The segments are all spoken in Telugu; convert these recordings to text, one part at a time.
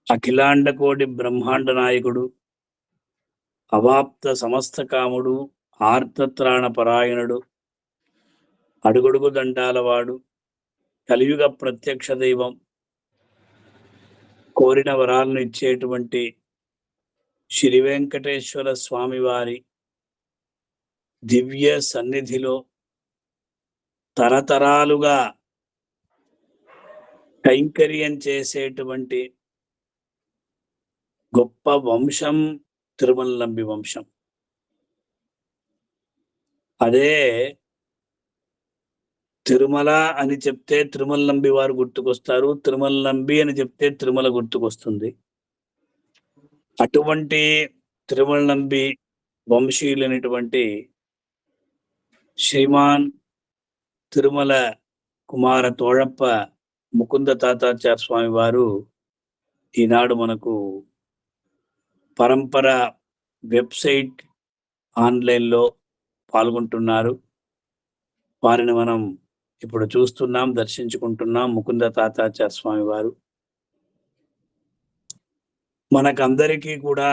అఖిలాండకోటి బ్రహ్మాండ నాయకుడు, అవాప్త సమస్త కాముడు, ఆర్తత్రాణ పరాయణుడు, అడుగడుగు దండాలవాడు, కలియుగ ప్రత్యక్ష దైవం, కోరిన వరాలను ఇచ్చేటువంటి శ్రీ వెంకటేశ్వర స్వామివారి దివ్య సన్నిధిలో తరతరాలుగా కైంకర్యం చేసేటువంటి గొప్ప వంశం తిరుమల నంబి వంశం. అదే తిరుమల అని చెప్తే తిరుమల నంబి వారు గుర్తుకొస్తారు, తిరుమల నంబి అని చెప్తే తిరుమల గుర్తుకొస్తుంది. అటువంటి తిరుమల నంబి వంశీయులైనటువంటి శ్రీమాన్ తిరుమల కుమార తోళప్ప ముకుంద తాతాచార్య స్వామి వారు ఈనాడు మనకు పరంపర వెబ్సైట్ ఆన్లైన్లో పాల్గొంటున్నారు. వారిని మనం ఇప్పుడు చూస్తున్నాం, దర్శించుకుంటున్నాం. ముకుంద తాతాచార్య స్వామి వారు మనకందరికీ కూడా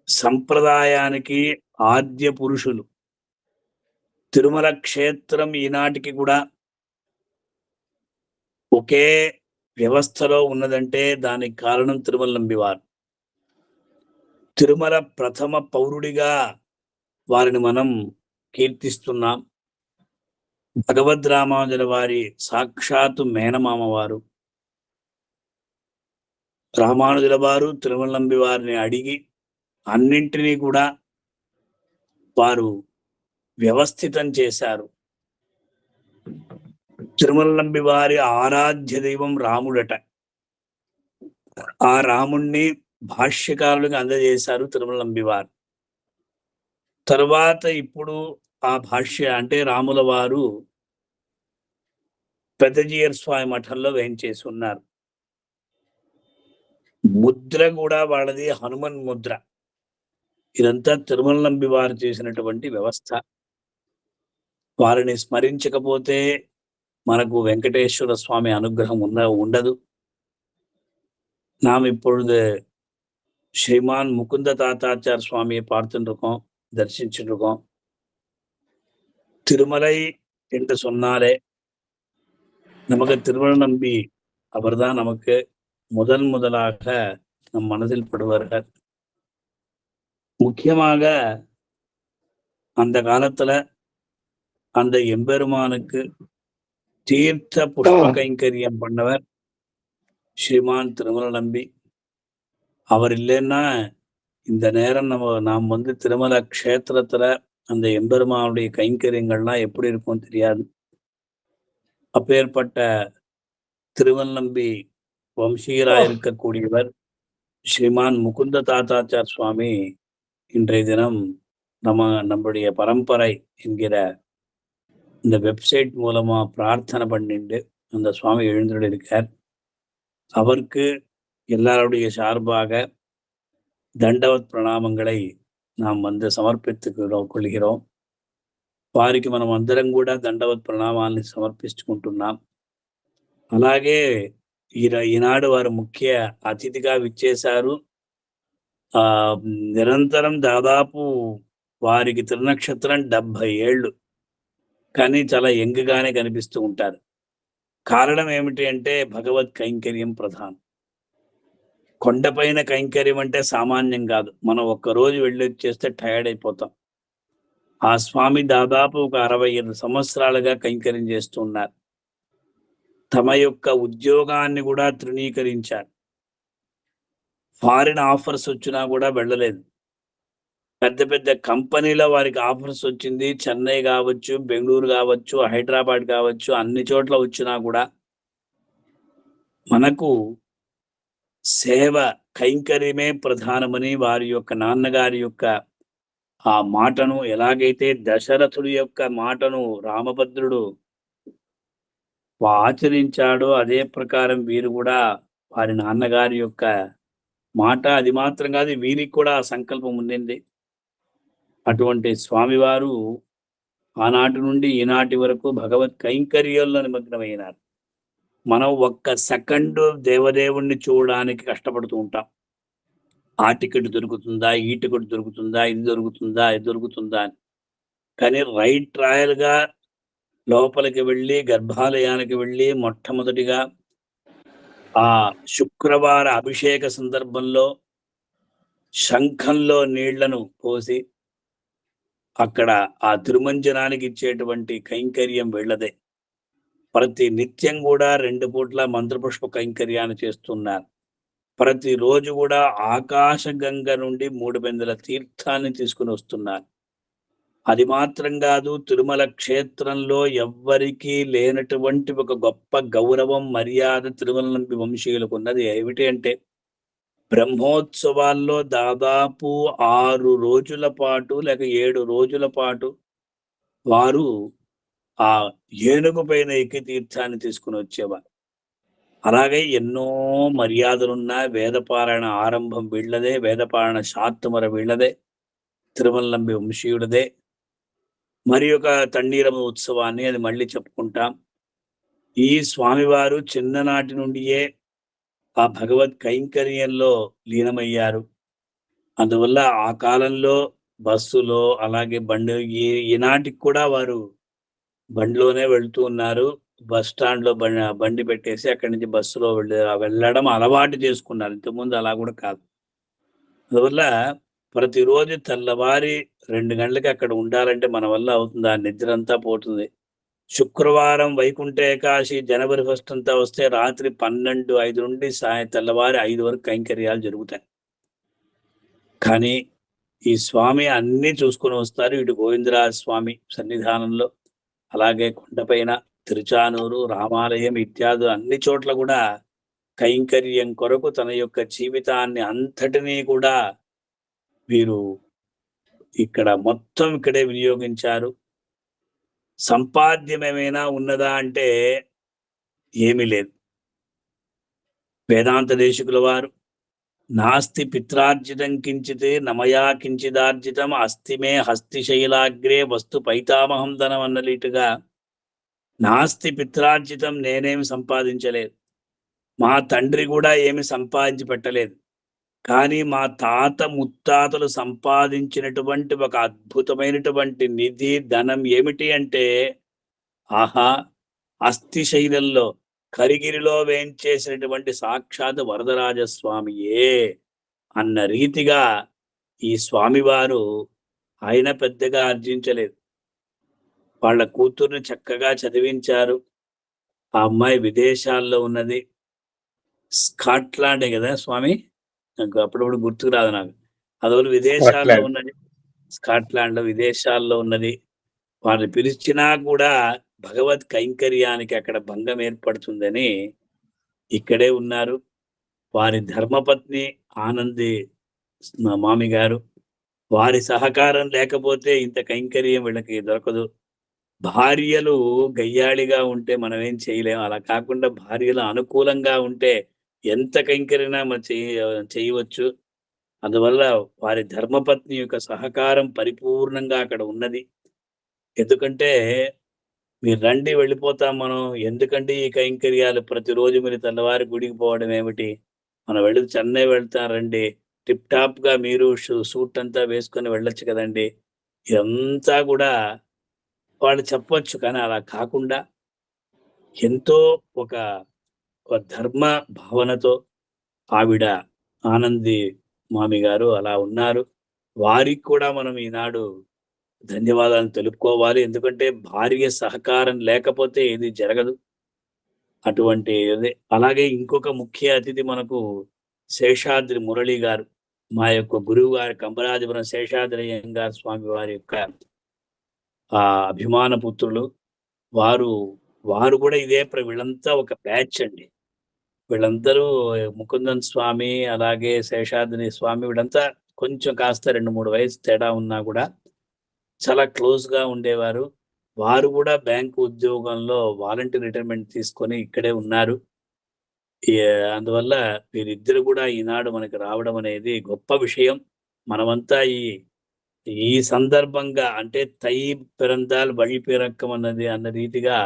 సంప్రదాయానికి ఆద్య పురుషులు. తిరుమల క్షేత్రం ఈనాటికి కూడా ఒకే వ్యవస్థలో ఉన్నదంటే దానికి కారణం తిరుమల నంబివారు. తిరుమల ప్రథమ పౌరుడిగా వారిని మనం కీర్తిస్తున్నాం. భగవద్ రామానుజుల వారి సాక్షాత్తు మేనమామ వారు. రామానుజుల వారు తిరుమల నంబి వారిని అడిగి అన్నింటినీ కూడా వారు వ్యవస్థితం చేశారు. తిరుమల నంబి వారి ఆరాధ్య దైవం రాముడట. ఆ రాముణ్ణి భాష్యకారులకు అందజేశారు తిరుమల నంబి వారు. తరువాత ఇప్పుడు ఆ భాష్య అంటే రాముల వారు పెద్దజీయర్ స్వామి మఠంలో వేయించేసి ఉన్నారు. ముద్ర కూడా వాళ్ళది హనుమన్ ముద్ర. ఇదంతా తిరుమల నంబి వారు చేసినటువంటి వ్యవస్థ. వారిని స్మరించకపోతే మనకు వెంకటేశ్వర స్వామి అనుగ్రహం ఉండదు. நாம் இப்பொழுது ஸ்ரீமான் முகுந்த தாத்தாச்சார் சுவாமியை பார்த்துருக்கோம், தரிசிச்சுருக்கோம். திருமலை என்று சொன்னாலே நமக்கு திருமலை நம்பி அவர்தான் நமக்கு முதலாக நம் மனதில் படுவார்கள். முக்கியமாக அந்த காலத்துல அந்த எம்பெருமானுக்கு தீர்த்த புஷ்ப கைங்கரியம் பண்ணவர் ஸ்ரீமான் திருமல நம்பி. அவர் இல்லைன்னா இந்த நேரம் நாம் திருமல க்ஷேத்திரத்துல அந்த எம்பெருமானுடைய கைங்கரியங்கள்லாம் எப்படி இருக்கும் தெரியாது. அப்பேற்பட்ட திருமல நம்பி வம்சீயராக இருக்கக்கூடியவர் ஸ்ரீமான் முகுந்த தாத்தாச்சார் சுவாமி இன்றைய தினம் நம்முடைய பரம்பரை என்கிற இந்த வெப்சைட் மூலமா பிரார்த்தனை பண்ணிட்டு அந்த சுவாமி எழுந்துள்ள இருக்கார். அவருக்கு எல்லாருடைய சார்பாக దండవత్ ప్రణామంகளை நாம் సమర్పించుకొள்கிறோం. వారికి మనం అందరం కూడా దండవత్ ప్రణామాన్ని సమర్పించుకుంటున్నాం. అలాగే ఈనాడు వారు ముఖ్య అతిథిగా విచ్చేశారు. నిరంతరం దాదాపు వారికి తిరునక్షత్రం 70 ఏళ్ళు, కానీ చాలా యంగ్గానే కనిపిస్తూ ఉంటారు. కారణం ఏమిటి అంటే భగవత్ కైంకర్యం ప్రధానం. కొండపైన కైంకర్యం అంటే సామాన్యం కాదు. మనం ఒక్కరోజు వెళ్ళొచ్చేస్తే టైర్డ్ అయిపోతాం. ఆ స్వామి దాదాపు ఒక 65 సంవత్సరాలుగా కైంకర్యం చేస్తూ ఉన్నారు. తమ యొక్క ఉద్యోగాన్ని కూడా తృణీకరించారు. ఫారిన్ ఆఫర్స్ వచ్చినా కూడా వెళ్ళలేదు. పెద్ద పెద్ద కంపెనీలో వారికి ఆఫర్స్ వచ్చింది. చెన్నై కావచ్చు, బెంగళూరు కావచ్చు, హైదరాబాద్ కావచ్చు, అన్ని చోట్ల వచ్చినా కూడా మనకు సేవ కైంకర్యమే ప్రధానమని వారి యొక్క నాన్నగారి యొక్క ఆ మాటను, ఎలాగైతే దశరథుడి యొక్క మాటను రామభద్రుడు ఆచరించాడో అదే ప్రకారం వీరు కూడా వారి నాన్నగారి యొక్క మాట, అది మాత్రం కాదు వీరికి కూడా ఆ సంకల్పం ఉండింది. అటువంటి స్వామివారు ఆనాటి నుండి ఈనాటి వరకు భగవత్ కైంకర్యంలో నిమగ్నమైనారు. మనం ఒక్క సెకండ్ దేవదేవుణ్ణి చూడడానికి కష్టపడుతూ ఉంటాం. ఆ టికెట్ దొరుకుతుందా? ఈ టికెట్ దొరుకుతుందా? ఇది దొరుకుతుందా? ఇది దొరుకుతుందా అని. కానీ రైట్ రాయల్‌గా లోపలికి వెళ్ళి, గర్భాలయానికి వెళ్ళి మొట్టమొదటిగా ఆ శుక్రవార అభిషేక సందర్భంలో శంఖంలో నీళ్లను పోసి, అక్కడ ఆ తిరుమంజనానికి ఇచ్చేటువంటి కైంకర్యం వీళ్ళదే. ప్రతి నిత్యం గూడా 2 పూట్ల మంత్రపుష్ప కైంకర్యాన్ని చేస్తున్నారు. ప్రతిరోజు గూడా ఆకాశగంగ నుండి 3 బిందెల తీర్థాన్ని తీసుకొనొస్తున్నారు. అది మాత్రం గాదు, తిరుమల క్షేత్రంలో ఎవ్వరికీ లేనటువంటి ఒక గొప్ప గౌరవం, మర్యాద తిరుమల నంబి వంశీయులకున్నది. ఏమిటి అంటే, బ్రహ్మోత్సవాల్లో దాదాపు 6 రోజుల పాటు లేక 7 రోజుల పాటు వారు ఆ ఏనుగు పైన ఎక్కి తీర్థాన్ని తీసుకొనొచ్చేవారు. అలాగే ఎన్నో మర్యాదలున్న వేదపారాయణ ఆరంభం వీళ్ళదే, వేదపారాయణ శార్తమర వీళ్ళదే, తిరుమల నంబి వంశీయుడిదే. మరి ఒక తన్నీరమ ఉత్సవాన్ని అది మళ్ళీ చెప్పుకుంటాం. ఈ స్వామివారు చిన్ననాటి నుండియే ఆ భగవత్ కైంకర్యంలో లీనమయ్యారు. అందువల్ల ఆ కాలంలో బస్సులో అలాగే బండి ఈనాటికి కూడా వారు బండిలోనే వెళ్తూ ఉన్నారు. బస్ స్టాండ్‌లో బండి పెట్టేసి అక్కడి నుంచి బస్సులో వెళ్ళడం అలవాటు చేసుకున్నారు. ఇంతకుముందు అలా కూడా కాదు. అందువల్ల ప్రతిరోజు తెల్లవారి 2 గంటలకి అక్కడ ఉండాలంటే మన వల్ల అవుతుందా? నిద్రంతా పోతుంది. శుక్రవారం వైకుంఠ ఏకాదశి జనవరి 1 అంతా వస్తే రాత్రి 12, 5 నుండి తెల్లవారి 5 వరకు కైంకర్యాలు జరుగుతాయి. కానీ ఈ స్వామి అన్నీ చూసుకొని వస్తారు. ఇటు గోవిందరాజ స్వామి సన్నిధానంలో, అలాగే కొండపైన తిరుచానూరు, రామాలయం ఇత్యాదు అన్ని చోట్ల కూడా కైంకర్యం కొరకు తన యొక్క జీవితాన్ని అంతటినీ కూడా వీరు ఇక్కడ మొత్తం ఇక్కడే వినియోగించారు. సంపాద్యమేమైనా ఉన్నదా అంటే ఏమీ లేదు. వేదాంత దేశికుల వారు నాస్తి పిత్రార్జితం కించిత్ నమయా కించిదార్జితం అస్తి మే హస్తిశైలాగ్రే వస్తు పైతామహం ధనం అన్నలీటుగా, నాస్తి పిత్రార్జితం నేనేమి సంపాదించలేదు. మా తండ్రి కూడా ఏమి సంపాదించి పెట్టలేదు. కానీ మా తాత ముత్తాతలు సంపాదించినటువంటి ఒక అద్భుతమైనటువంటి నిధి, ధనం ఏమిటి అంటే, ఆహా! అస్థి శైలంలో కరిగిరిలో వేంచేసినటువంటి సాక్షాత్ వరదరాజస్వామియే అన్న రీతిగా ఈ స్వామివారు ఆయన పెద్దగా ఆర్జించలేదు. వాళ్ళ కూతుర్ని చక్కగా చదివించారు. ఆ అమ్మాయి విదేశాల్లో ఉన్నది. స్కాట్లాండే గదా స్వామి? నాకు అప్పుడప్పుడు గుర్తుకు రాదు నాకు. అదోలు విదేశాల్లో స్కాట్లాండ్. ఉన్నది. స్కాట్లాండ్‌లో విదేశాల్లో ఉన్నది. వారిని పిలిచినా కూడా భగవత్ కైంకర్యానికి అక్కడ భంగం ఏర్పడుతుందని ఇక్కడే ఉన్నారు. వారి ధర్మపత్ని ఆనంది మామి గారు. వారి సహకారం లేకపోతే ఇంత కైంకర్యం వీళ్ళకి దొరకదు. భార్యలు గయ్యాళిగా ఉంటే మనమేం చేయలేం. అలా కాకుండా భార్యలు అనుకూలంగా ఉంటే ఎంత కైంకర్యమైనా మనం చేయవచ్చు. అందువల్ల వారి ధర్మపత్ని యొక్క సహకారం పరిపూర్ణంగా అక్కడ ఉన్నది. ఎందుకంటే, "మీరు రండి వెళ్ళిపోతాం మనం. ఎందుకండి ఈ కైంకర్యాలు ప్రతిరోజు మీరు తెల్లవారి గుడికి పోవడం ఏమిటి? మనం చెన్నై వెళ్తాం రండి. టిప్ టాప్‌గా మీరు సూట్ అంతా వేసుకొని వెళ్ళొచ్చు కదండీ!" ఇదంతా కూడా వాళ్ళు చెప్పొచ్చు. కానీ అలా కాకుండా ఎంతో ఒక, ఒక ధర్మ భావనతో ఆవిడ ఆనంది మామి గారు అలా ఉన్నారు. వారికి కూడా మనం ఈనాడు ధన్యవాదాలు తెలుపుకోవాలి. ఎందుకంటే భార్య సహకారం లేకపోతే ఏది జరగదు. అటువంటి అదే అలాగే ఇంకొక ముఖ్య అతిథి మనకు శేషాద్రి మురళి గారు. మా గురువు గారు కంబరాజపురం శేషాద్రయ్యంగార్ స్వామి వారి యొక్క అభిమాన పుత్రులు. వారు, వారు కూడా ఇదే వీళ్ళంతా ఒక బ్యాచ్ అండి. వీళ్ళందరూ ముకుందన్ స్వామి, అలాగే శేషాద్రి స్వామి వీళ్ళంతా కొంచెం కాస్త 2, 3 వయసు తేడా ఉన్నా కూడా చాలా క్లోజ్‌గా ఉండేవారు. వారు కూడా బ్యాంకు ఉద్యోగంలో వాలంటీర్ రిటైర్మెంట్ తీసుకొని ఇక్కడే ఉన్నారు. ఈ అందువల్ల వీరిద్దరు కూడా ఈనాడు మనకి రావడం అనేది గొప్ప విషయం. మనమంతా ఈ సందర్భంగా అంటే తై పిరందాల్ వழி పిறக்கம் అన్న రీతిగా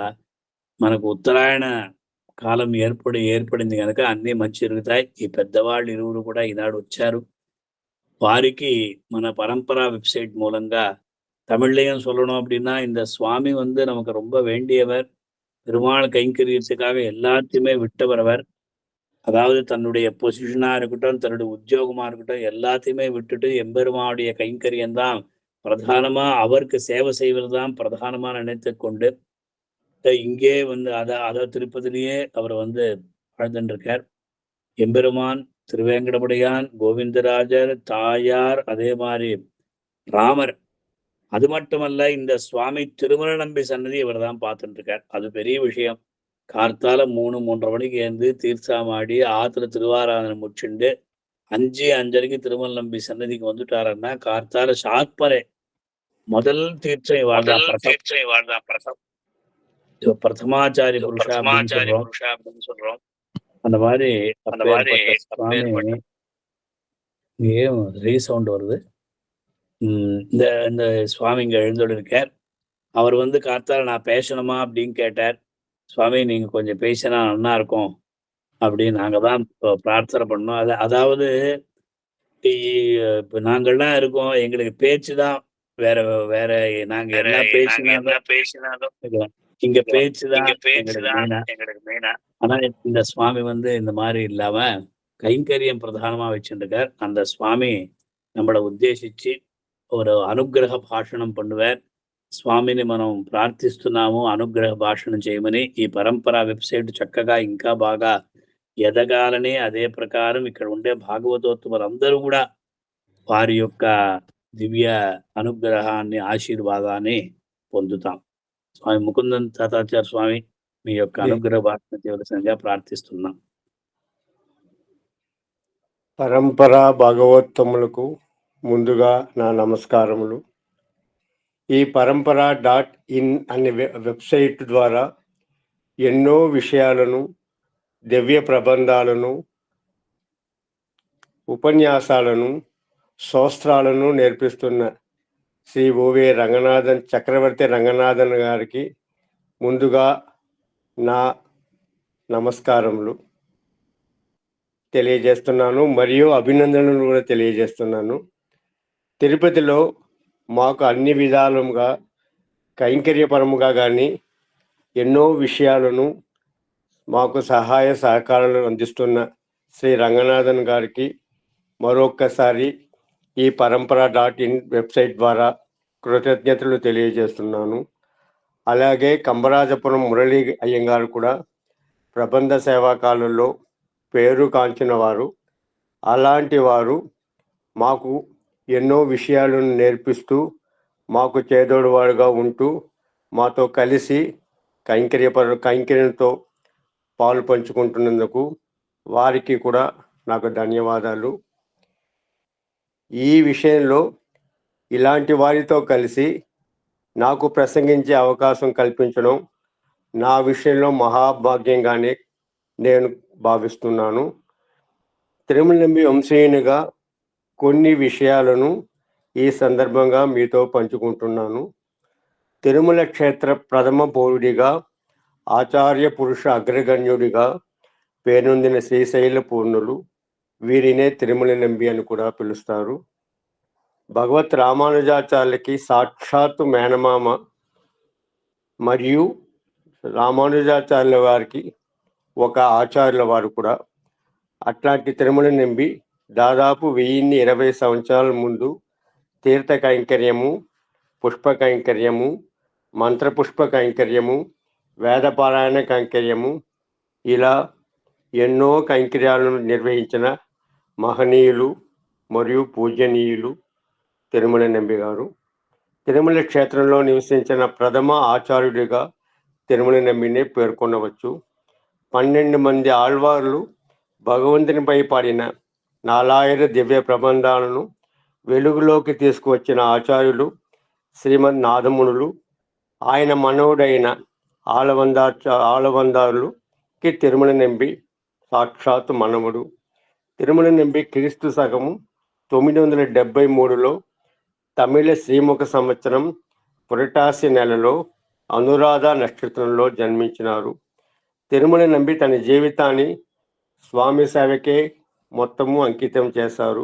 మనకు ఉత్తరాయణ కాలం ఏర్పడింది గనక అన్నీ మంచి జరుగుతాయి. ఈ పెద్దవాళ్ళు ఇరువురు కూడా ఈనాడు వచ్చారు. வாரிக்கு మన பரம்பரா வெப்சைட் மூலங்கா தமிழ்லயும் சொல்லணும் அப்படின்னா, இந்த சுவாமி வந்து நமக்கு ரொம்ப வேண்டியவர். பெருமாள் கைங்கரியத்துக்காக எல்லாத்தையுமே விட்டவர் அவர். அதாவது தன்னுடைய பொசிஷனா இருக்கட்டும், தன்னுடைய உத்தியோகமா இருக்கட்டும், எல்லாத்தையுமே விட்டுட்டு எம்பெருமானுடைய கைங்கரியம் தான் பிரதானமா, அவருக்கு சேவை செய்வது தான் பிரதானமா நினைத்துக் கொண்டு, இங்கே வந்து அத திருப்பதிலேயே அவர் வந்து வாழ்ந்துன்ருக்கார். எம்பெருமான், திருவேங்கடமுடையான், கோவிந்தராஜர், தாயார், அதே மாரி ராமர். அது மட்டுமல்ல, இந்த சுவாமி திருமல நம்பி சன்னதி இவர் தான் பார்த்துட்டுருக்கார். அது பெரிய விஷயம். கார்த்தால 3, 3:30 மணிக்கு எழுந்து தீர்த்தாமாடி, ஆத்துல திருவாராதனை முடிச்சுண்டு 5, 5:30க்கு திருமல நம்பி சன்னதிக்கு வந்துட்டாருன்னா, கார்த்தால ஷார்ப்பரே முதல் தீர்த்தம் இவாள் தான் பிரதம். பிரதமாச்சாரி புருஷா அப்படின்னு சொல்றோம். அந்த மாதிரி சுவாமி ஏன் ரீசவுண்ட் வருது? இந்த இந்த சுவாமி இங்க எழுந்தருளிருக்கார். அவர் வந்து கார்த்தால நான் பேசணுமா அப்படின்னு கேட்டார். சுவாமி நீங்க கொஞ்சம் பேசினா நல்லா இருக்கும் அப்படின்னு நாங்க தான் பிரார்த்தனை பண்ணோம். அதாவது இப்ப நாங்கள்லாம் இருக்கோம். எங்களுக்கு பேச்சு தான் வேற வேற நாங்க என்ன பேசினாலும் இங்க பேச்சு தான் எங்களுக்கு மெயினா. ஆனா இந்த சுவாமி வந்து இந்த மாதிரி இல்லாம கைங்கரியம் பிரதானமா வச்சுருக்கார். அந்த சுவாமி நம்மளை ఉద్దేశించి ஒரு అనుగ్రహ భాషణం பண்ணுவார். స్వామిని మనం ప్రార్థిస్తున్నాము అనుగ్రహ భాషణం చేయమని. ఈ పరంపర వెబ్సైట్ చక్కగా ఇంకా బాగా ఎదగాలని, అదే ప్రకారం ఇక్కడ ఉండే భాగవతోత్తములందరూ కూడా వారి యొక్క దివ్య అనుగ్రహాన్ని, ఆశీర్వాదాన్ని పొందుతాం. స్వామి ముకుందన్ తాతాచార్య స్వామి మీ యొక్క అనుగ్రహ భాషణ చేయవలసిందిగా ప్రార్థిస్తున్నాం. పరంపరా భాగవతములకు ముందుగా నా నమస్కారములు. ఈ పరంపర.in అనే వెబ్సైట్ ద్వారా ఎన్నో విషయాలను, దివ్య ప్రబంధాలను, ఉపన్యాసాలను, స్తోత్రాలను నేర్పిస్తున్న శ్రీ ఓవే రంగనాథన్ చక్రవర్తి రంగనాథన్ గారికి ముందుగా నా నమస్కారములు తెలియజేస్తున్నాను, మరియు అభినందనలు కూడా తెలియజేస్తున్నాను. తిరుపతిలో మాకు అన్ని విధాలుగా కైంకర్యపరముగా కానీ ఎన్నో విషయాలను మాకు సహాయ సహకారాలు అందిస్తున్న శ్రీ రంగనాథన్ గారికి మరొక్కసారి ఈ పరంపర.in వెబ్సైట్ ద్వారా కృతజ్ఞతలు తెలియజేస్తున్నాను. అలాగే కంబరాజపురం మురళీ అయ్యంగారు కూడా ప్రబంధ సేవాకాలలో పేరు కాంచిన వారు. అలాంటి వారు మాకు ఎన్నో విషయాలను నేర్పిస్తూ, మాకు చేదోడు వాడుగా ఉంటూ, మాతో కలిసి కైంకర్యంతో పాలు పంచుకుంటున్నందుకు వారికి కూడా నాకు ధన్యవాదాలు. ఈ విషయంలో ఇలాంటి వారితో కలిసి నాకు ప్రసంగించే అవకాశం కల్పించడం నా విషయంలో మహాభాగ్యంగానే నేను భావిస్తున్నాను. తిరుమల నంబి వంశీయునిగా కొన్ని విషయాలను ఈ సందర్భంగా మీతో పంచుకుంటున్నాను. తిరుమల క్షేత్ర ప్రథమ పౌరుడిగా, ఆచార్య పురుష అగ్రగణ్యుడిగా పేరొందిన శ్రీశైల పూర్ణులు, వీరినే తిరుమల నంబి అని కూడా పిలుస్తారు. భగవత్ రామానుజాచార్యులకి సాక్షాత్తు మేనమామ మరియు రామానుజాచార్యుల వారికి ఒక ఆచార్యుల వారు కూడా. అట్లాంటి తిరుమల నంబి దాదాపు 1020 సంవత్సరాల ముందు తీర్థ కైంకర్యము, పుష్ప కైంకర్యము, మంత్రపుష్ప కైంకర్యము, వేదపారాయణ కైంకర్యము, ఇలా ఎన్నో కైంకర్యాలను నిర్వహించిన మహనీయులు మరియు పూజనీయులు తిరుమల నంబి గారు. తిరుమల క్షేత్రంలో నివసించిన ప్రథమ ఆచార్యుడిగా తిరుమల నంబిని పేర్కొనవచ్చు. 12 మంది ఆళ్వార్లు భగవంతునిపై పాడిన 4000 దివ్య ప్రబంధాలను వెలుగులోకి తీసుకువచ్చిన ఆచార్యులు శ్రీమద్ నాథమునులు. ఆయన మనవుడైన ఆళవందారులుకి తిరుమల నంబి సాక్షాత్ మనవుడు. తిరుమల నంబి క్రీస్తు శకము 973లో తమిళ శ్రీముఖ సంవత్సరం పురటాసి నెలలో అనురాధ నక్షత్రంలో జన్మించినారు. తిరుమల నంబి తన జీవితాన్ని స్వామి సేవకే మొత్తము అంకితం చేశారు.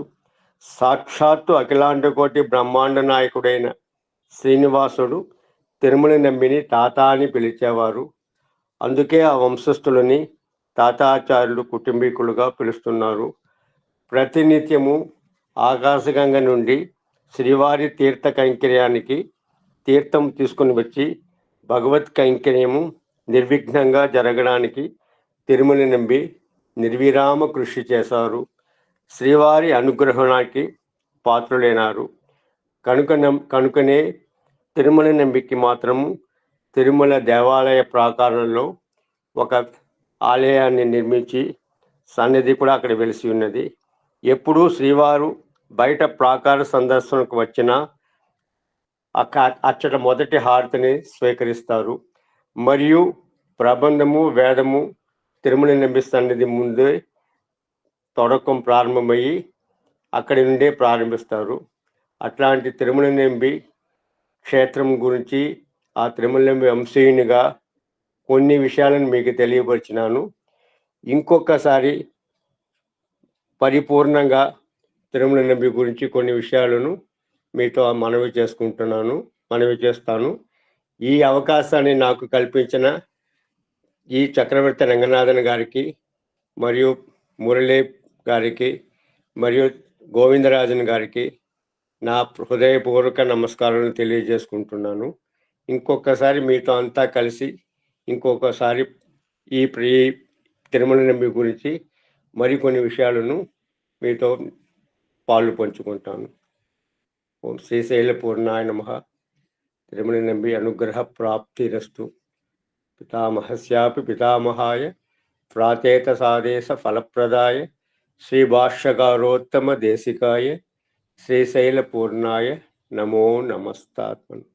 సాక్షాత్తు అఖిలాండకోటి బ్రహ్మాండ నాయకుడైన శ్రీనివాసుడు తిరుమల నంబిని తాత అని పిలిచేవారు. అందుకే ఆ వంశస్థులని తాతాచార్యులు కుటుంబీకులుగా పిలుస్తున్నారు. ప్రతినిత్యము ఆకాశగంగ నుండి శ్రీవారి తీర్థ కైంకర్యానికి తీర్థం తీసుకుని వచ్చి భగవత్ కైంకర్యము నిర్విఘ్నంగా జరగడానికి తిరుమల నంబి నిర్విరామ కృషి చేశారు. శ్రీవారి అనుగ్రహానికి పాత్రులైనారు. కనుకనే తిరుమల నంబికి మాత్రము తిరుమల దేవాలయ ప్రాకారంలో ఒక ఆలయాన్ని నిర్మించి సన్నిధి కూడా అక్కడ వెలిసి ఉన్నది. ఎప్పుడూ శ్రీవారు బయట ప్రాకార సందర్శనకు వచ్చిన అచ్చట మొదటి హారతిని స్వీకరిస్తారు. మరియు ప్రబంధము వేదము తిరుమల నంబి సన్నిధి ముందే తొడకం ప్రారంభమయ్యి అక్కడి నుండే ప్రారంభిస్తారు. అట్లాంటి తిరుమల నంబి క్షేత్రం గురించి ఆ తిరుమల నంబి వంశీయునిగా కొన్ని విషయాలను మీకు తెలియపరిచినాను. ఇంకొకసారి పరిపూర్ణంగా తిరుమల నంబి గురించి కొన్ని విషయాలను మీతో మనవి చేస్తాను. ఈ అవకాశాన్ని నాకు కల్పించిన ఈ చక్రవర్తి రంగనాథన్ గారికి మరియు మురళీ గారికి మరియు గోవిందరాజన్ గారికి నా హృదయపూర్వక నమస్కారాలను తెలియజేసుకుంటున్నాను. ఇంకొకసారి మీతో అంతా కలిసి ఇంకొకసారి ఈ తిరుమల నంబి గురించి మరికొన్ని విషయాలను మీతో పాలు పంచుకుంటాను. ఓం శ్రీశైల పూర్ణాయ నమః. తిరుమల నంబి అనుగ్రహ ప్రాప్తిరస్తు. పితామహస్యాపి పితామహాయ ప్రాచేత సాదేశ ఫలప్రదాయ శ్రీ భాష్యకారోత్తమ దేశికాయ శ్రీశైల పూర్ణాయ నమో నమస్తాత్మన్.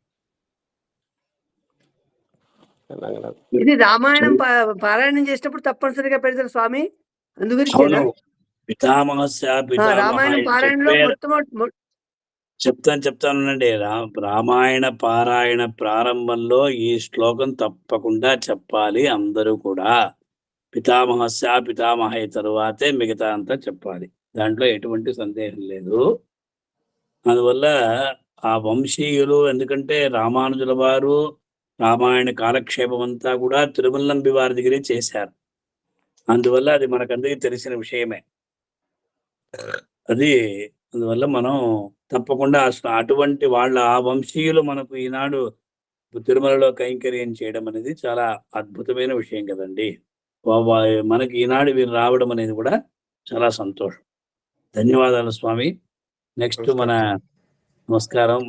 ఇది రామాయణం పారాయణం చేసినప్పుడు తప్పనిసరిగా పెడతారు స్వామి. అందుగురించి రామాయణం పారాయణలో చెప్తానండి. రామాయణ పారాయణ ప్రారంభంలో ఈ శ్లోకం తప్పకుండా చెప్పాలి అందరూ కూడా. పితామహస్య పితామహయ్య తరువాతే మిగతా అంతా చెప్పాలి. దాంట్లో ఎటువంటి సందేహం లేదు. అందువల్ల ఆ వంశీయులు, ఎందుకంటే రామానుజుల వారు రామాయణ కాలక్షేపం అంతా కూడా తిరుమల నంబి వారి దగ్గరే చేశారు. అందువల్ల అది మనకందరికీ తెలిసిన విషయమే. అందువల్ల మనం తప్పకుండా అటువంటి వాళ్ళ ఆ వంశీయులు మనకు ఈనాడు తిరుమలలో కైంకర్యం చేయడం అనేది చాలా అద్భుతమైన విషయం కదండి. మనకి ఈనాడు వీరు రావడం అనేది కూడా చాలా సంతోషం. ధన్యవాదాలు స్వామి. నెక్స్ట్ మన నమస్కారం.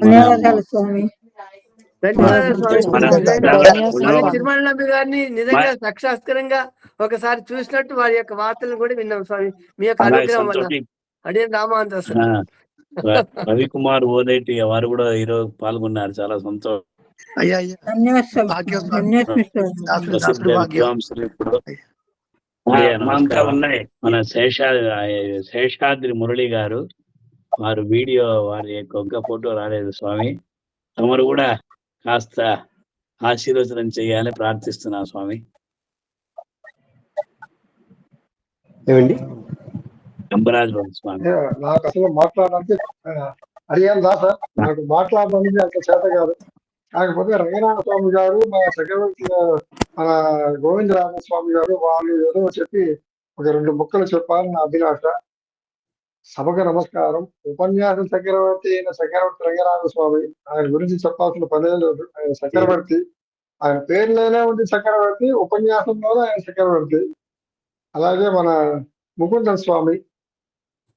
తిరుమల నంబి గారిని నిజంగా సాక్షాత్కారంగా ఒకసారి చూసినట్టు వారి యొక్క వార్తలను కూడా విన్నాం స్వామి. మీ యొక్క అనుగ్రహం వల్ల. అదే రామాంత రవికుమార్ ఓదేటి వారు కూడా ఈరోజు పాల్గొన్నారు. చాలా సంతోషం. ఉన్నాయి. మన శేషాద్రి మురళి గారు వారు వీడియో, వారి యొక్క ఫోటో రాలేదు స్వామి. తమరు కూడా కాస్త ఆశీర్వచనం చేయాలని ప్రార్థిస్తున్నాను స్వామి. ఏమండి గంబరాజు స్వామి. నాకు అసలు మాట్లాడడానికి అడిగాను దా సార్. నాకు మాట్లాడడానికి అంత చేత కాదు. కాకపోతే రంగనాథ స్వామి గారు, మన చక్రవర్తి మన గోవిందరాజ స్వామి గారు వాళ్ళు ఏదో చెప్పి ఒక 2 ముక్కలు చెప్పాలని నా అభిలాష. సభకు నమస్కారం. ఉపన్యాసం చక్రవర్తి అయిన చక్రవర్తి రంగనాథ స్వామి, ఆయన గురించి చెప్పాల్సిన పనే లేదు. ఆయన చక్రవర్తి, ఆయన పేరులోనే ఉంది చక్రవర్తి, ఉపన్యాసంలోనే ఆయన చక్రవర్తి. అలాగే మన ముకుందన్ స్వామి,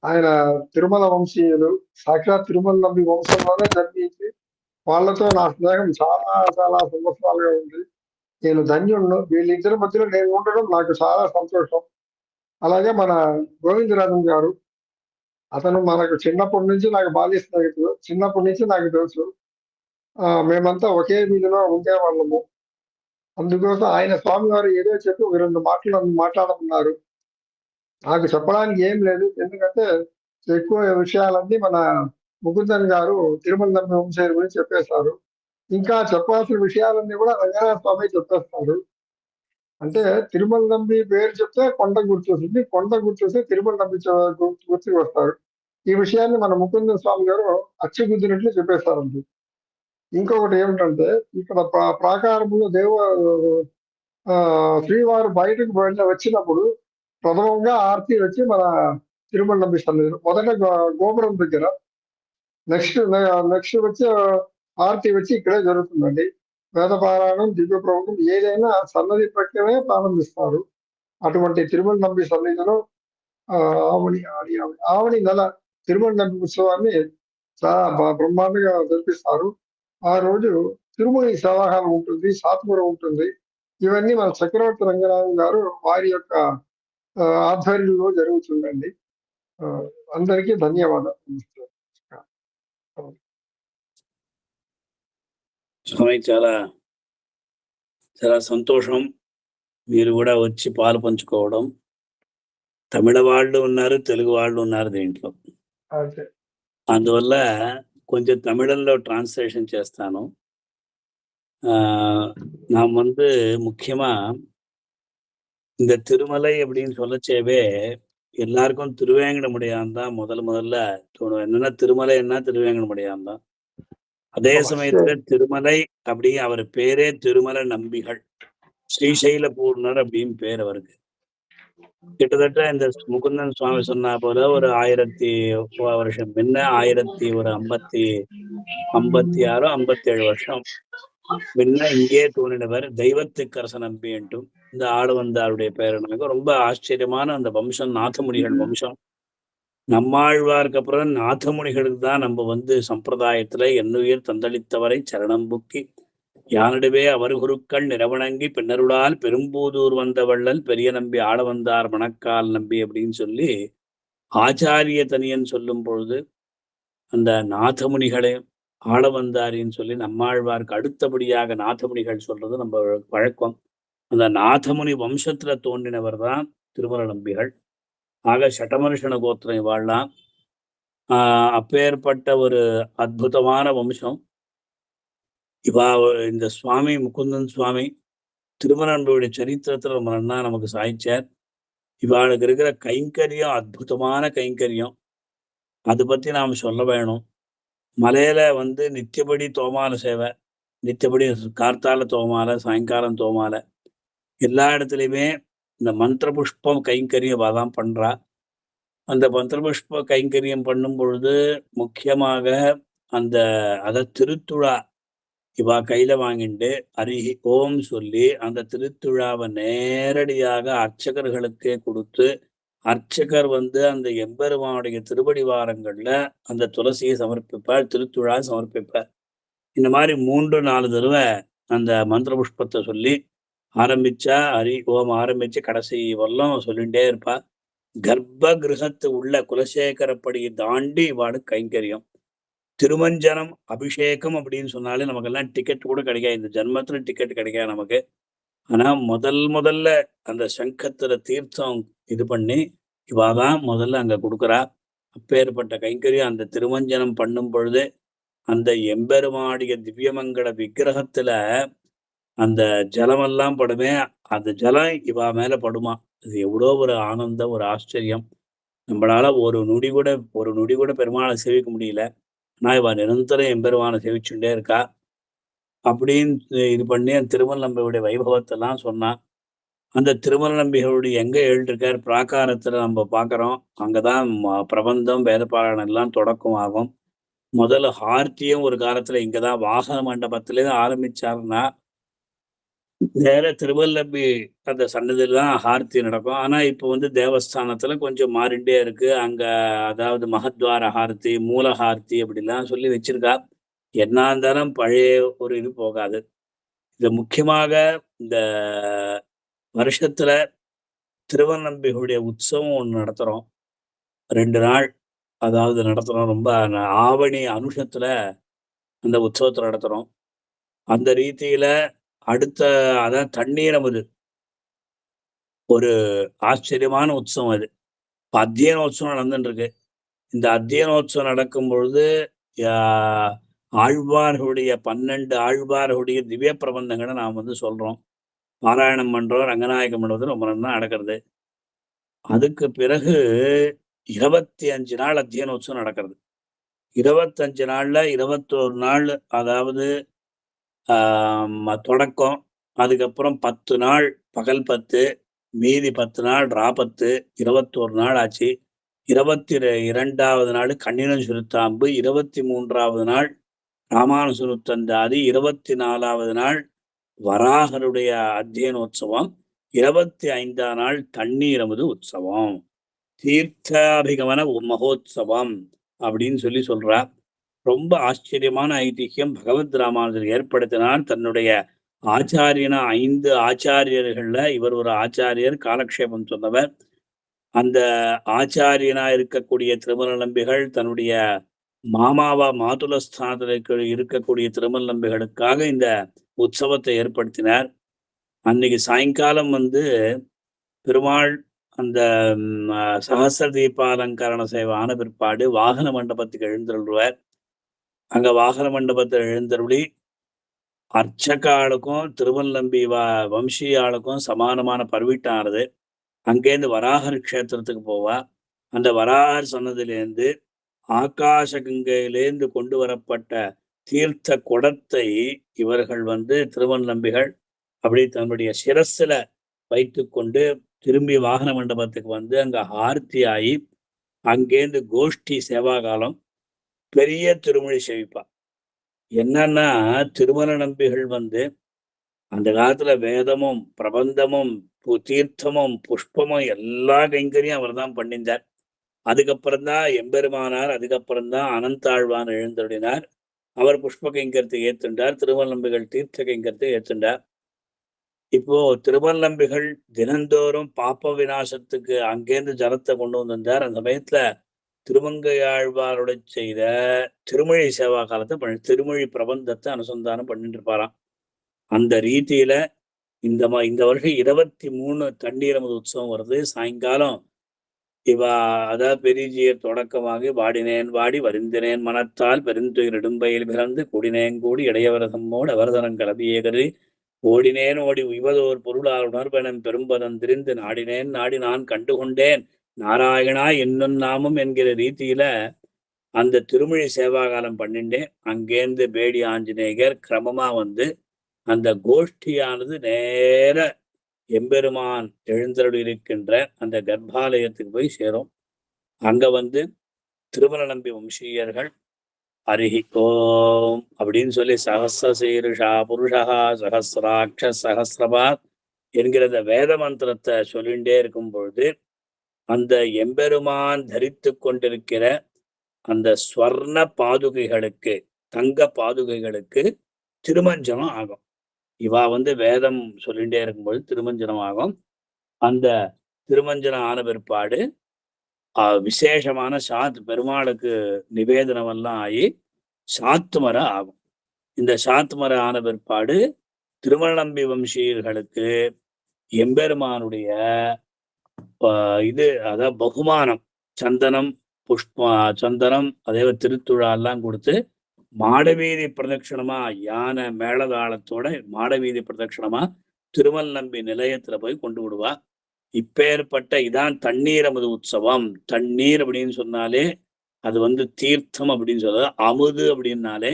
ఆయన తిరుమల వంశీయులు, సాక్షాత్ తిరుమల నంబి వంశంలోనే జన్మించి వాళ్ళతో నా స్నేహం చాలా చాలా సంవత్సరాలుగా ఉంది. నేను ధన్యుణ్ణు. వీళ్ళిద్దరి మధ్యలో నేను ఉండడం నాకు చాలా సంతోషం. అలాగే మన గోవిందరాజన్ గారు, అతను మనకు చిన్నప్పటి నుంచి నాకు బాల్య స్నేహితుడు. చిన్నప్పటి నుంచి నాకు తెలుసు. మేమంతా ఒకే వీధిలో ఉండేవాళ్ళము. అందుకోసం ఆయన స్వామి వారు ఏదో చెప్పి ఒక 2 మాటలు మాట్లాడమన్నారు. నాకు చెప్పడానికి ఏం లేదు, ఎందుకంటే ఎక్కువ విషయాలన్నీ మన ముకుందన్ గారు తిరుమల నంబి వంశీయుల గురించి చెప్పేశారు. ఇంకా చెప్పాల్సిన విషయాలన్నీ కూడా రంగనాథ స్వామి చెప్పేస్తారు. అంటే తిరుమల నంబి పేరు చెప్తే కొండ గుర్తొస్తుంది, కొండ గుర్తొస్తే తిరుమల నంబి గుర్తుకు వస్తారు. ఈ విషయాన్ని మన ముకుంద స్వామి గారు అచ్చుగుద్దినట్లు చెప్పేస్తారండి. ఇంకొకటి ఏమిటంటే ఇక్కడ ప్రాకారంలో శ్రీవారు బయటకు వచ్చినప్పుడు ప్రథమంగా ఆర్తి వచ్చి మన తిరుమల నంబి సన్నిధిలో మొదట గోపురం దగ్గర, నెక్స్ట్ వచ్చి ఆర్తి వచ్చి ఇక్కడే జరుగుతుందండి. వేదపారాయణం, దివ్య ప్రబంధం ఏదైనా సన్నది ప్రక్రియనే ప్రారంభిస్తారు. అటువంటి తిరుమల నంబి సన్నిధిలో ఆవణి నెల తిరుమల నంబి ఉత్సవాన్ని చాలా బ్రహ్మాండంగా జరిపిస్తారు. ఆ రోజు తిరుమల సవాహారం ఉంటుంది, సాత్పురం ఉంటుంది. ఇవన్నీ మన చక్రవర్తి రంగనాథం గారు వారి యొక్క ఆధ్వర్యంలో జరుగుతుందండి. అందరికీ ధన్యవాదాలు. స్వామి చాలా చాలా సంతోషం మీరు కూడా వచ్చి పాలు పంచుకోవడం. తమిళ వాళ్ళు ఉన్నారు, తెలుగు వాళ్ళు ఉన్నారు దీంట్లో. అందువల్ల கொஞ்சம் தமிழில் டிரான்ஸ்லேஷன் చేస్తాను. நான் வந்து முக்கியமா இந்த திருமலை அப்படின்னு சொல்லச்சேவே எல்லாருக்கும் திருவேங்கடமுடியான் தான் முதல்ல தோணும். என்னன்னா திருமலை என்ன திருவேங்கடமுடியான் தான். அதே சமயத்துல திருமலை அப்படி அவர் பேரே திருமலை நம்பிகள், ஸ்ரீசைல பூர்ணர் அப்படின்னு பேர் அவருக்கு. கிட்டத்தட்ட இந்த முகுந்தன் சுவாமி சொன்னா போல ஒரு 1000 வருஷம் முன்ன 1056 57 வருஷம் முன்ன இங்கே தோன்றினவர் தெய்வத்துக்கரச நம்பி என்றும் இந்த ஆளவந்தாருடைய பேர். எனக்கு ரொம்ப ஆச்சரியமான அந்த வம்சம் நாதமுனிகள் வம்சம். நம்மாழ்வாருக்கு அப்புறம் நாதமுனிகளுக்கு தான் நம்ம வந்து சம்பிரதாயத்துல என்னுயிர் தந்தளித்தவரை சரணம் புக்கி யானிடவே அவர் குருக்கள் நிறவணங்கி பின்னருளால் பெரும்பூதூர் வந்த வள்ளல் பெரிய நம்பி ஆள வந்தார் மணக்கால் நம்பி அப்படின்னு சொல்லி ஆச்சாரிய தனியன் சொல்லும் பொழுது அந்த நாதமுனிகளை ஆள வந்தாரின்னு சொல்லி நம்மாழ்வாருக்கு அடுத்தபடியாக நாதமுனிகள் சொல்றது நம்ம வழக்கம். அந்த நாதமுனி வம்சத்துல தோன்றினவர் தான் திருமல நம்பிகள். ஆக சட்டமனுஷன கோத்திரம் இவாள்லாம். அப்பேற்பட்ட ஒரு அற்புதமான வம்சம். இவா இந்த சுவாமி முகுந்தன் சுவாமி திருமல நம்பியுடைய சரித்திரத்துல ரொம்ப நன்னா நமக்கு சாய்ச்சார். இவாளுக்கு இருக்கிற கைங்கரியம் அற்புதமான கைங்கரியம். அதை பத்தி நாம் சொல்ல வேணும். மலையில வந்து நித்தியபடி தோமால சேவை, நித்தியபடி கார்த்தால தோமால, சாயங்காலம் தோமால, எல்லா இடத்துலையுமே இந்த மந்திர புஷ்பம் கைங்கரியம் தான் பண்றா. அந்த மந்திர புஷ்ப கைங்கரியம் பண்ணும் பொழுது முக்கியமாக அத திருத்துழா இவா கையில வாங்கிட்டு அரிஹி ஓம் சொல்லி அந்த திருத்துழாவை நேரடியாக அர்ச்சகர்களுக்கே கொடுத்து அர்ச்சகர் வந்து அந்த எம்பெருமானுடைய திருவடிவாரங்கள்ல அந்த துளசியை சமர்ப்பிப்பார், திருத்துழா சமர்ப்பிப்பார். இந்த மாதிரி 3-4 தடவை அந்த மந்திர புஷ்பத்தை சொல்லி ஆரம்பிச்சா ஹரி ஓம் ஆரம்பிச்சு கடைசி வரலாம் சொல்லிகிட்டே இருப்பா. கர்ப்ப கிரகத்து உள்ள குலசேகரப்படியை தாண்டி இவாடு கைங்கரியம். திருமஞ்சனம் அபிஷேகம் அப்படின்னு சொன்னாலே நமக்கெல்லாம் டிக்கெட் கூட கிடைக்காது. இந்த ஜன்மத்துல டிக்கெட் கிடைக்காது நமக்கு. ஆனா முதல்ல அந்த சங்கத்துல தீர்த்தம் இது பண்ணி இவாதான் முதல்ல அங்க கொடுக்குறா. அப்பேற்பட்ட கைங்கரியம் அந்த திருமஞ்சனம் பண்ணும் பொழுது அந்த எம்பெருமாடிய திவ்யமங்கல விக்கிரகத்துல அந்த ஜலமெல்லாம் படுமே, அந்த ஜலம் இவா மேல படுமா. அது எவ்வளோ ஒரு ஆனந்தம், ஒரு ஆச்சரியம். நம்மளால ஒரு நொடி கூட பெருமாளை சேவிக்க முடியல. ஆனால் இவ நிரந்தரம் எம்பெருமானை சேவிச்சுட்டே இருக்கா. அப்படின்னு இது பண்ணி அந்த திருமல் நம்பியுடைய வைபவத்தெல்லாம் சொன்னான். அந்த திருமல் நம்பிகளுடைய எங்கே எழுதிருக்கார் பிராகாரத்தில் நம்ம பார்க்குறோம். அங்கதான் பிரபந்தம் வேதபாராயணம் எல்லாம் தொடக்கம் ஆகும். முதல்ல ஹார்த்தியும் ஒரு காலத்துல இங்கதான் வாகன மண்டபத்திலேருந்து ஆரம்பிச்சாருன்னா நேர திருமல் நம்பி அந்த சன்னதியில தான் ஹார்த்தி நடக்கும். ஆனா இப்போ வந்து தேவஸ்தானத்துல கொஞ்சம் மாறிண்டே இருக்கு. அங்க அதாவது மகத்வார ஹார்த்தி, மூல ஹார்த்தி அப்படிலாம் சொல்லி வச்சிருக்கா. என்ன இருந்தாலும் பழைய ஒரு இது போகாது. இது முக்கியமாக இந்த வருஷத்துல திருவநம்பிகளுடைய உற்சவம் ஒன்று நடத்துறோம். 2 நாள் அதாவது நடத்துறோம். ரொம்ப ஆவணி அனுஷத்துல அந்த உற்சவத்தை நடத்துறோம். அந்த ரீதியில அடுத்த அதான் தண்ணீரமுது ஒரு ஆச்சரியமான உற்சவம். அது அத்தியனோத்சவம் நடந்துட்டு இருக்கு. இந்த அத்தியனோத்சவம் நடக்கும் பொழுது ஆழ்வார்களுடைய 12 ஆழ்வார்களுடைய திவ்ய பிரபந்தங்களை நாம் வந்து சொல்றோம். பாராயணம் பண்றோம், ரங்கநாயகம் பண்ணுவது ரொம்ப நல்லா நடக்கிறது. அதுக்கு பிறகு 25 நாள் அத்தியனோத்சவம் நடக்கிறது. 25 நாள்ல 21 நாள் அதாவது தொடக்கம். அதுக்கப்புறம் 10 நாள் பகல் 10, மீதி 10 நாள் ரா 10, 21 நாள் ஆச்சு. 22வது நாள் கண்ணினம் சுருத்தாம்பு, 23வது நாள் ராமானுசனுத்தந்தாதி, 24வது நாள் வராகருடைய அத்தியனோத்சவம், 25ஆம் நாள் தண்ணீரமுது உற்சவம், தீர்த்தாபிகமன மகோத்சவம் அப்படின்னு சொல்றா. ரொம்ப ஆச்சரியமான ஐதிஹ்யம் பகவத் ராமானுஜர் ஏற்படுத்தினார். தன்னுடைய ஆச்சாரியனா 5 ஆச்சாரியர்கள்ல இவர் ஒரு ஆச்சாரியர், காலக்ஷேபம் சொன்னவர். அந்த ஆச்சாரியனா இருக்கக்கூடிய திருமல நம்பிகள் தன்னுடைய மாமாவா மாதுலஸ்தானத்தில் இருக்கக்கூடிய திருமல நம்பிகளுக்காக இந்த உற்சவத்தை ஏற்படுத்தினார். அன்னைக்கு சாயங்காலம் பெருமாள் அந்த சகஸ்ர தீபாலங்கரண சேவை ஆன பிற்பாடு வாகன மண்டபத்துக்கு எழுந்தருள்வார். அங்க வாகன மண்டபத்தில் எழுந்தருளி அர்ச்சகாளுக்கும் திருமல் நம்பி வம்சியாளுக்கும் சமானமான பர்வீட்டானது. அங்கேருந்து வராகர் க்ஷேத்திரத்துக்கு போவா. அந்த வராகர் சொன்னதிலேருந்து ஆகாச கங்கையிலேருந்து கொண்டு வரப்பட்ட தீர்த்த குடத்தை இவர்கள் திருமல் நம்பிகள் அப்படி தன்னுடைய சிரஸ்ல வைத்து கொண்டு திரும்பி வாகன மண்டபத்துக்கு அங்க ஆர்த்தி ஆகி அங்கேருந்து கோஷ்டி சேவா காலம் பெரிய திருமொழி செவிப்பா. என்னன்னா திருமல நம்பிகள் அந்த காலத்துல வேதமும் பிரபந்தமும் தீர்த்தமும் புஷ்பமும் எல்லா கைங்கரியும் அவர் தான் பண்ணிந்தார். அதுக்கப்புறம்தான் எம்பெருமானார், அதுக்கப்புறம்தான் அனந்தாழ்வான் எழுந்தருளினார். அவர் புஷ்ப கைங்கரத்தை ஏத்துண்டார், திருமல் நம்பிகள் தீர்த்த கைங்கரத்தை ஏத்துண்டார். இப்போ திருமல் நம்பிகள் தினந்தோறும் பாப்ப விநாசத்துக்கு அங்கேருந்து ஜலத்தை கொண்டு வந்திருந்தார். அந்த சமயத்துல திருமங்கையாழ்வாருடைய செய்த திருமொழி சேவா காலத்தை திருமொழி பிரபந்தத்தை அனுசந்தானம் பண்ணிட்டு இருப்பாராம். அந்த ரீதியில இந்த வருஷம் 23 தண்ணீரமுது உற்சவம் வருது. சாயங்காலம் அதாவது பெரியஜியர் தொடக்கமாக வாடினேன் வாடி வருந்தினேன் மனத்தால் பெருந்துயிர் இடும்பையில் பிறந்து கூடினேன் கூடி இடையவரசம்மோடு அவர்தனம் கலபியேகரி ஓடினேன் ஓடி உய்வதோர் பொருளால் உணர்வெனம் பெரும்பதன் திரிந்து நாடினேன் நாடி நான் கண்டுகொண்டேன் நாராயணா என்னும் நாமம் என்கிற ரீதியில அந்த திருமொழி சேவாகாலம் பண்ணிட்டேன். அங்கேருந்து பேடி ஆஞ்சநேயர் கிரமமா அந்த கோஷ்டியானது நேர எம்பெருமான் எழுந்தருள் இருக்கின்ற அந்த கர்ப்பாலயத்துக்கு போய் சேரும். அங்க திருமல நம்பி வம்சீயர்கள் அருகி ஓம் அப்படின்னு சொல்லி சகசிரசீருஷா புருஷா சகசிராட்ச சகசிரபாத் என்கிற வேத மந்திரத்தை சொல்லிண்டே இருக்கும் பொழுது அந்த எம்பெருமான் தரித்து கொண்டிருக்கிற அந்த ஸ்வர்ண பாதுகைகளுக்கு, தங்க பாதுகைகளுக்கு திருமஞ்சனம் ஆகும். இவா வேதம் சொல்லிகிட்டே இருக்கும்போது திருமஞ்சனம் ஆகும். அந்த திருமஞ்சனம் ஆன பிற்பாடு விசேஷமான பெருமாளுக்கு நிவேதனம் எல்லாம் ஆகி சாத்துமர ஆகும். இந்த சாத்துமர ஆன பிற்பாடு திருமல நம்பி வம்சீயர்களுக்கு எம்பெருமானுடைய அதாவது பகுமானம் சந்தனம் சந்தனம் அதே திருத்துழாலாம் கொடுத்து மாடவீதி பிரதட்சணமா யானை மேளதாளத்தோட மாடவீதி பிரதட்சணமா திருமல் நம்பி நிலையத்துல போய் கொண்டு விடுவா. இப்பேற்பட்ட இதான் தண்ணீரமுது உற்சவம். தண்ணீர் அப்படின்னு சொன்னாலே அது தீர்த்தம் அப்படின்னு சொல்றது. அமுது அப்படின்னாலே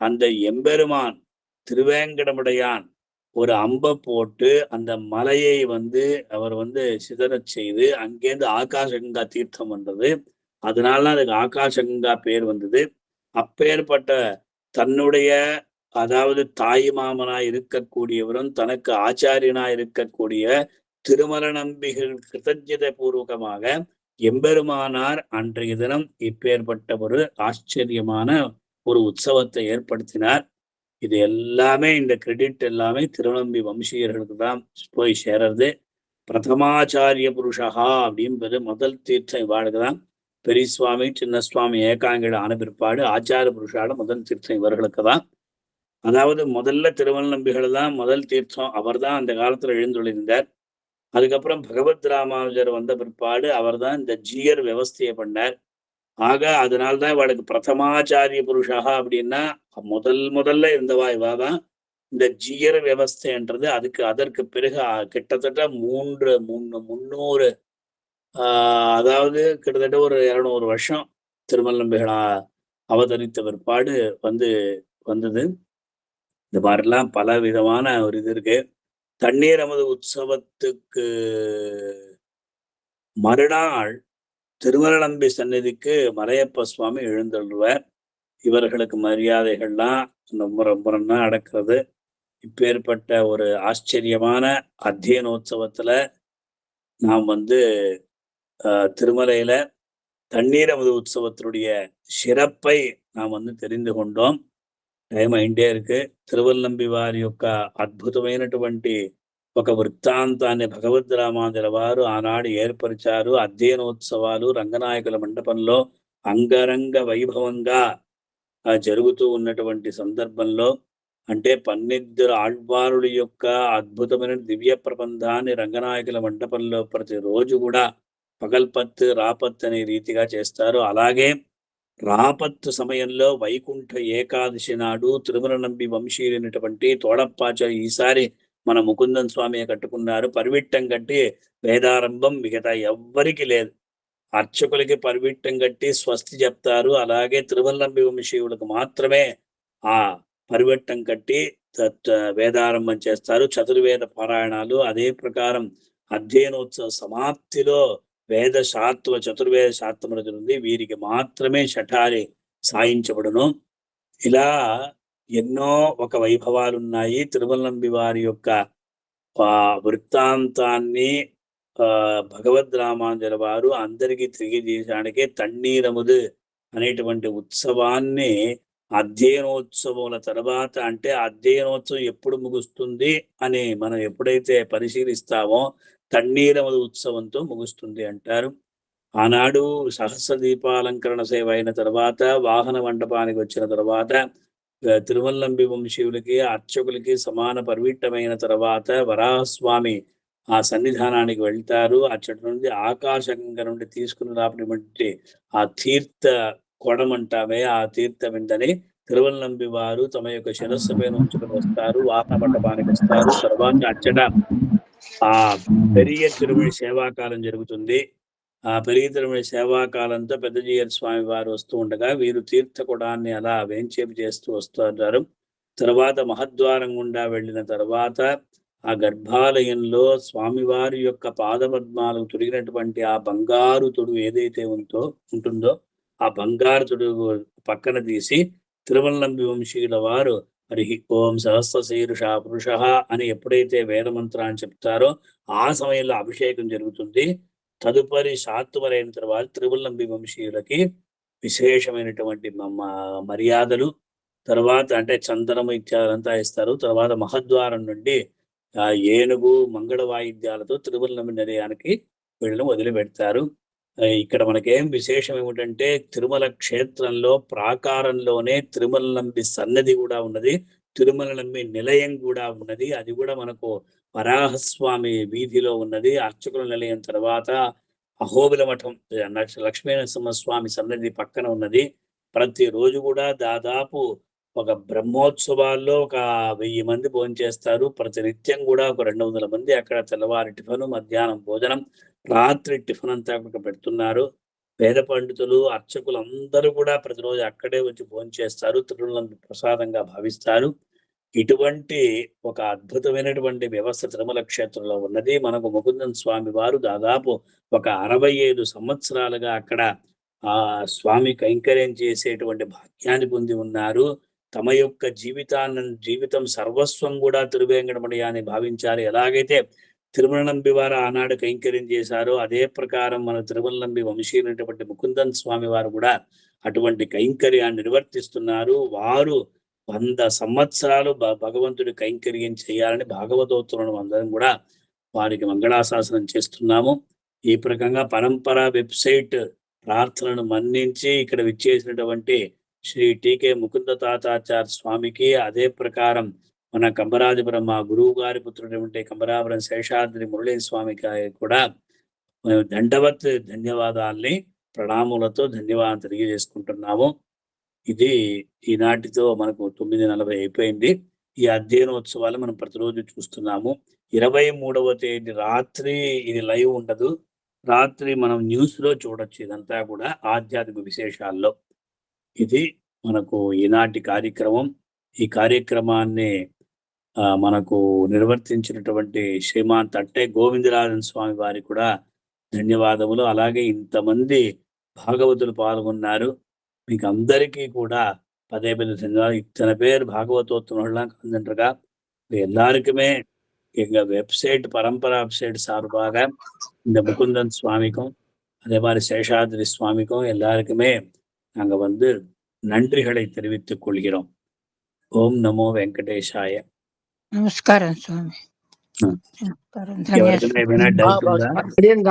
அந்த எம்பெருமான் திருவேங்கடமுடையான் ஒரு அம்பை போட்டு அந்த மலையை அவர் சிதறச் செய்து அங்கேருந்து ஆகாசகங்கா தீர்த்தம் பண்றது. அதனால அதுக்கு ஆகாசகங்கா பேர் வந்தது. அப்பேற்பட்ட தன்னுடைய அதாவது தாய் மாமனாய் இருக்கக்கூடியவரும் தனக்கு ஆச்சாரியனாய் இருக்கக்கூடிய திருமல நம்பிகள் கிருத்தஜ்ஞதை பூர்வகமாக எம்பெருமானார் அன்றைய தினம் இப்பேற்பட்ட ஒரு ஆச்சரியமான ஒரு உற்சவத்தை ஏற்படுத்தினார். இது எல்லாமே இந்த கிரெடிட் எல்லாமே திருநம்பி வம்சீயர்களுக்கு தான் போய் சேரது. பிரதமாச்சாரிய புருஷா அப்படின்றது முதல் தீர்த்தம் இவாளுக்கு தான். பெரிய சுவாமி சின்ன சுவாமி ஏகாங்கிட ஆன பிற்பாடு ஆச்சார புருஷால முதல் தீர்த்தம் இவர்களுக்கு தான். அதாவது முதல்ல திருமல் நம்பிகள் தான் முதல் தீர்த்தம். அவர் தான் அந்த காலத்துல எழுந்துள்ளிருந்தார். அதுக்கப்புறம் பகவத் ராமானுஜர் வந்த பிற்பாடு அவர் தான் இந்த ஜீயர் விவஸ்தையை பண்ணார். ஆக அதனால்தான் இவளுக்கு பிரதமாச்சாரிய புருஷா அப்படின்னா முதல்ல இருந்தவா இவா தான். இந்த ஜீயர் வியவஸ்தைன்றது அதற்கு பிறகு கிட்டத்தட்ட 300 அதாவது கிட்டத்தட்ட ஒரு 200 வருஷம் திருமல் நம்பிகளா அவதரித்த பிற்பாடு வந்தது. இந்த மாதிரிலாம் பல விதமான ஒரு இது இருக்கு. தண்ணீர் அமுது உற்சவத்துக்கு மறுநாள் திருமலநம்பி சந்நிதிக்கு மலையப்ப சுவாமி எழுந்தருள்வார். இவர்களுக்கு மரியாதைகள்லாம் ரொம்ப ரொம்ப நல்லா நடக்கிறது. இப்பேற்பட்ட ஒரு ஆச்சரியமான அத்தியனோத்சவத்துல நாம் திருமலையில தண்ணீர் அமுது உற்சவத்தினுடைய சிறப்பை நாம் தெரிந்து కొండోం. టైం అయిందే ఇருக்கு. తిరువల్లంబి వారి యొక్క అద్భుతమైనటువంటి ఒక వృత్తాంతాన్ని భగవద్ రామానుజుల వారు ఆనాడు ఏర్పరిచారు. అధ్యయనోత్సవాలు రంగనాయకుల మండపంలో అంగరంగ వైభవంగా జరుగుతూ ఉన్నటువంటి సందర్భంలో, అంటే 12 ఆళ్వారుల యొక్క అద్భుతమైన దివ్య ప్రబంధాన్ని రంగనాయకుల మండపంలో ప్రతిరోజు కూడా పగల్పత్తు రాపత్తు అనే రీతిగా చేస్తారు. అలాగే రాపత్తు సమయంలో వైకుంఠ ఏకాదశి నాడు తిరుమలనంబి వంశీయులైనటువంటి తోడప్పాచార్య ఈసారి మన ముకుందన్ స్వామి కట్టుకున్నారు. పరివిట్టం కట్టి వేదారంభం మిగతా ఎవ్వరికి లేదు. అర్చకులకి పరివిట్టం కట్టి స్వస్తి చెప్తారు. అలాగే తిరుమలనంబి వంశీయులకు మాత్రమే ఆ పరివిట్టం కట్టి వేదారంభం చేస్తారు. చతుర్వేద పారాయణాలు. అదే ప్రకారం అధ్యయనోత్సవ సమాప్తిలో చతుర్వేద శాస్త్రములు జరుగుతుంది. వీరికి మాత్రమే శఠారి సాయించబడును. ఇలా ఎన్నో ఒక వైభవాలున్నాయి. తిరుమలనంబి వారి యొక్క వృత్తాంతాన్ని భగవద్ రామానుజుల వారు అందరికీ తెలియజేయడానికే తన్నీరముదు అనేటువంటి ఉత్సవాన్ని అధ్యయనోత్సవముల తర్వాత, అంటే అధ్యయనోత్సవం ఎప్పుడు ముగుస్తుంది అని మనం ఎప్పుడైతే పరిశీలిస్తామో తన్నీరముదు ఉత్సవంతో ముగుస్తుంది అంటారు. ఆనాడు సహస్ర దీపాలంకరణ సేవ అయిన తర్వాత, వాహన మండపానికి వచ్చిన తర్వాత, తిరుమలనంబి వంశీయులకి అర్చకులకి సమాన పరివిట్టమైన తర్వాత వరాహస్వామి ఆ సన్నిధానానికి వెళ్తారు. అచ్చటి నుండి ఆకాశగంగ నుండి తీసుకుని రాబడినటువంటి ఆ తీర్థ కొడమంటామే, ఆ తీర్థ విందని తిరుమలనంబి వారు తమ యొక్క శిరస్సు పైన ఉంచుకొని వస్తారు. వాహన మండపానికి వస్తారు. తర్వాత అచ్చట ఆ పెరియ తిరుమల సేవాకాలం జరుగుతుంది. ఆ పెరియ తిరుమల సేవాకాలంతో పెద్దజీయర్ స్వామి వారు వస్తూ ఉండగా వీరు తీర్థకుడాన్ని అలా వేంచేపు చేస్తూ వస్తుంటారు. తర్వాత మహద్వారం గుండా వెళ్ళిన తర్వాత ఆ గర్భాలయంలో స్వామివారి యొక్క పాదపద్మాలకు తొడిగినటువంటి ఆ బంగారు తొడుగు ఏదైతే ఉంటుందో ఆ బంగారు తొడుగు పక్కన తీసి తిరుమలనంబి వంశీయుల వారు హరి ఓం సహస్ర శీర్ష పురుష అని ఎప్పుడైతే వేదమంత్రాన్ని చెప్తారో ఆ సమయంలో అభిషేకం జరుగుతుంది. తదుపరి శాతువరైన తర్వాత తిరుమలనంబి వంశీయులకి విశేషమైనటువంటి మర్యాదలు, తర్వాత అంటే చందనము ఇత్యాదంతా ఇస్తారు. తర్వాత మహద్వారం నుండి ఏనుగు మంగళ వాయిద్యాలతో తిరుమలనంబి నిలయానికి వీళ్ళని వదిలిపెడతారు. ఇక్కడ మనకేం విశేషం ఏమిటంటే, తిరుమల క్షేత్రంలో ప్రాకారంలోనే తిరుమలనంబి సన్నది కూడా ఉన్నది, తిరుమలనంబి నిలయం కూడా ఉన్నది. అది కూడా మనకు వరాహస్వామి వీధిలో ఉన్నది. అర్చకుల నిలయం తర్వాత అహోబిల మఠం లక్ష్మీనరసింహస్వామి సన్నది పక్కన ఉన్నది. ప్రతిరోజు కూడా దాదాపు ఒక బ్రహ్మోత్సవాల్లో ఒక 1000 మంది భోంచేస్తారు. ప్రతినిత్యం కూడా ఒక 200 మంది అక్కడ తెల్లవారి టిఫను, మధ్యాహ్నం భోజనం, రాత్రి టిఫన్ అంతా అక్కడ పెడుతున్నారు. వేద పండితులు, అర్చకులు అందరూ కూడా ప్రతిరోజు అక్కడే వచ్చి భోంచేస్తారు. తిరుమలనంబి ప్రసాదంగా భావిస్తారు. ఇటువంటి ఒక అద్భుతమైనటువంటి వ్యవస్థ తిరుమల క్షేత్రంలో ఉన్నది. మనకు ముకుందన్ స్వామి వారు దాదాపు ఒక 65 సంవత్సరాలుగా అక్కడ ఆ స్వామి కైంకర్యం చేసేటువంటి భాగ్యాన్ని పొంది ఉన్నారు. తమ యొక్క జీవితం సర్వస్వం కూడా తిరువేంకటమణి అని భావించారు. ఎలాగైతే తిరుమలనంబి వారు ఆనాడు కైంకర్యం చేశారో అదే ప్రకారం మన తిరుమలనంబి వంశీయులైనటువంటి ముకుందన్ స్వామి వారు కూడా అటువంటి కైంకర్యాన్ని నిర్వర్తిస్తున్నారు. వారు 100 సంవత్సరాలు భగవంతుడి కైంకర్యం చేయాలని భాగవతోత్తరులను అందరం కూడా వారికి మంగళాశాసనం చేస్తున్నాము. ఈ ప్రకంగా పరంపర వెబ్సైట్ ప్రార్థనను మన్నించి ఇక్కడ విచ్చేసినటువంటి శ్రీ టీకే ముకుంద తాతాచార్య స్వామికి, అదే ప్రకారం మన కంబరాజపురం మా గురువు గారి పుత్రుడైనటువంటి కంబరాపురం శేషాద్రి మురళీ స్వామికి కూడా దండవత్ ధన్యవాదాల్ని ప్రణాములతో ధన్యవాదాలు తెలియజేసుకుంటున్నాము. ఇది ఈనాటితో మనకు 9:40 అయిపోయింది. ఈ అధ్యయనోత్సవాలు మనం ప్రతిరోజు చూస్తున్నాము. 23వ తేదీ రాత్రి ఇది లైవ్ ఉండదు. రాత్రి మనం న్యూస్‌లో చూడొచ్చు ఇదంతా కూడా ఆధ్యాత్మిక విశేషాల్లో. ఇది మనకు ఈనాటి కార్యక్రమం. ఈ కార్యక్రమాన్ని మనకు నిర్వర్తించినటువంటి శ్రీమాన్ తట్టే గోవిందరాజన్ స్వామి వారికి కూడా ధన్యవాదములు. అలాగే ఇంతమంది భాగవతులు పాల్గొన్నారు. మీకు అందరికీ కూడా పదే పదే ధన్యవాదాలు. இத்தனை பேர் பாகவதோத்தமர்கள்லாம் கலந்துருக்கா. எல்லாருக்குமே எங்க வெப்சைட் பரம்பரா வெப்சைட் சார்பாக இந்த முகுந்தன் சுவாமிக்கும் அதே மாதிரி சேஷாதிரி சுவாமிக்கும் எல்லாருக்குமே நாங்க நன்றிகளை தெரிவித்துக் கொள்கிறோம். ஓம் நமோ வெங்கடேஷாய. నమస్కారం స్వామి. ఎవరికైనా ఏమైనా డౌట్ ఉందా? అడియన్